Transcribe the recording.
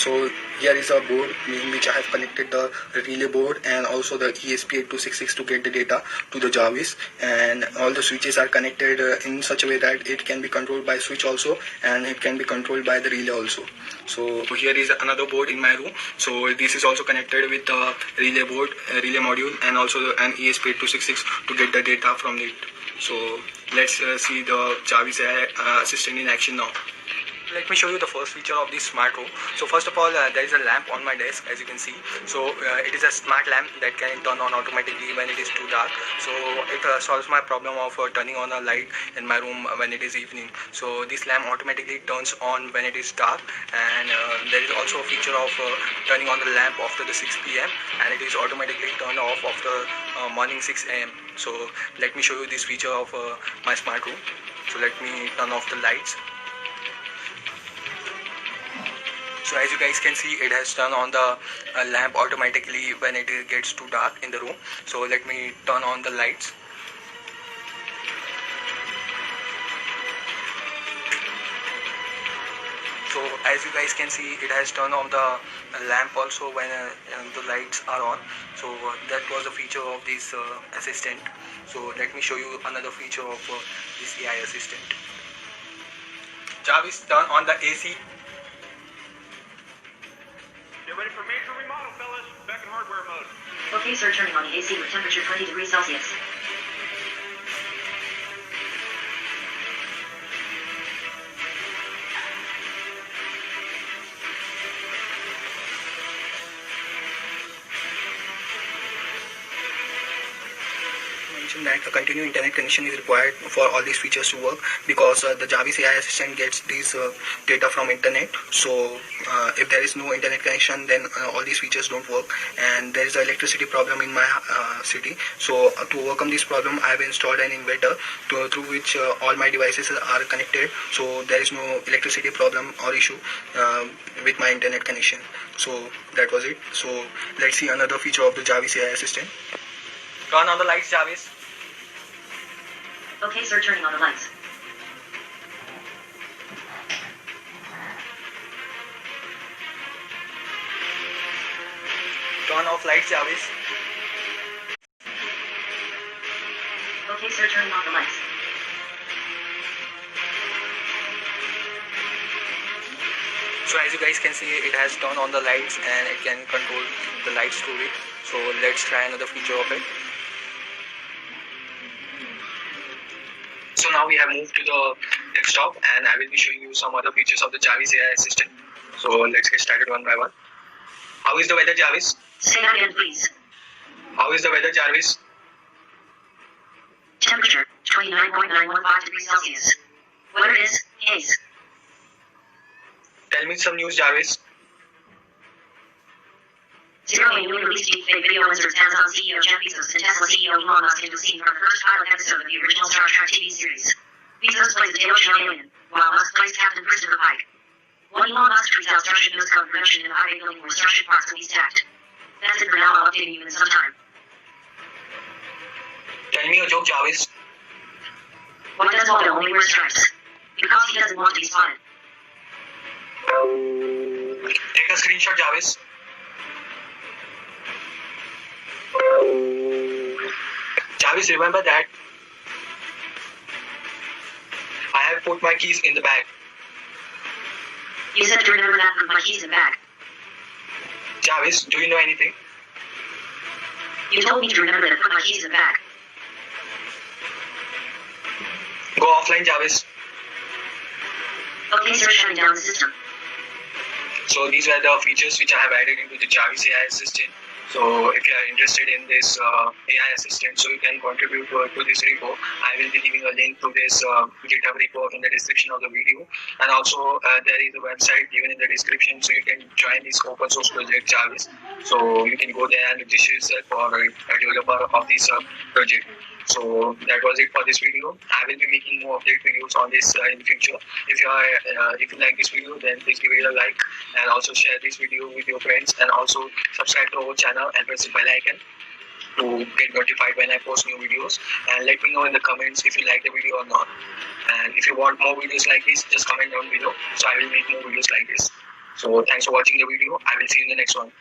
So here is a board in which I have connected the relay board and also the ESP8266 to get the data to the Jarvis, and all the switches are connected in such a way that it can be controlled by switch also, and it can be controlled by the relay also. So here is another board in my room. So this is also connected with the relay board, relay module, and also an ESP8266 to get the data from it. So let's see the Jarvis AI assistant in action now. Let me show you the first feature of this smart room. So first of all, there is a lamp on my desk, as you can see. So it is a smart lamp that can turn on automatically when it is too dark. So it solves my problem of turning on a light in my room when it is evening. So this lamp automatically turns on when it is dark, and there is also a feature of turning on the lamp after the 6 p.m. and it is automatically turned off after morning 6 a.m. So let me show you this feature of my smart room. So let me turn off the lights. So as you guys can see, it has turned on the lamp automatically when it gets too dark in the room. So let me turn on the lights. So as you guys can see, it has turned on the lamp also when the lights are on. So that was a feature of this assistant. So let me show you another feature of this AI assistant. Jarvis, turn on the AC. Get ready for major remodel, fellas. Back in hardware mode. Okay, sir, turning on the AC with temperature 20 degrees Celsius. That a continuous internet connection is required for all these features to work, because the Jarvis AI assistant gets these data from internet. So if there is no internet connection, then all these features don't work, and there is an electricity problem in my city. So to overcome this problem, I have installed an inverter through which all my devices are connected, so there is no electricity problem or issue with my internet connection. So that was it. So let's see another feature of the Jarvis AI assistant. Turn on the lights, Jarvis. Okay, sir, turning on the lights. Turn off lights, Jarvis. Okay, sir, turning on the lights. So as you guys can see, it has turned on the lights and it can control the lights through it. So let's try another feature of it. So now we have moved to the desktop, and I will be showing you some other features of the Jarvis AI assistant. So let's get started one by one. How is the weather, Jarvis? Say that again, please. How is the weather, Jarvis? Temperature 29.915 degrees Celsius. Weather is haze. Tell me some news, Jarvis. Zero newly released deepfake video inserts Amazon CEO Jeff Bezos and Tesla CEO Elon Musk into scene for the first pilot episode of the original Star Trek TV series. Bezos plays a tail-shell alien, while Musk plays Captain Christopher Pike. When Elon Musk tweets out Starship News cover production in a high building where Starship parts will be stacked. That's it for now, I'll update you in some time. Tell me a joke, Jarvis. Why does Waldo only wear stripes? Because he doesn't want to be spotted. Take a screenshot, Jarvis. Jarvis, remember that I have put my keys in the bag. You said to remember that with my keys in bag. Jarvis, do you know anything? You told me to remember to put my keys in bag. Go offline, Jarvis. Okay, sir, shutting down the system. So these were the features which I have added into the Jarvis AI assistant. So if you are interested in this AI assistant, so you can contribute to this repo. I will be giving a link to this GitHub repo in the description of the video. And also there is a website given in the description, so you can join this open source project Jarvis. So you can go there and register yourself for a developer of this project. So that was it for this video. I will be making more update videos on this in the future. If you like this video, then please give it a like and also share this video with your friends, and also subscribe to our channel and press the bell icon to get notified when I post new videos. And let me know in the comments if you like the video or not. And if you want more videos like this, just comment down below, so I will make more videos like this. So thanks for watching the video. I will see you in the next one.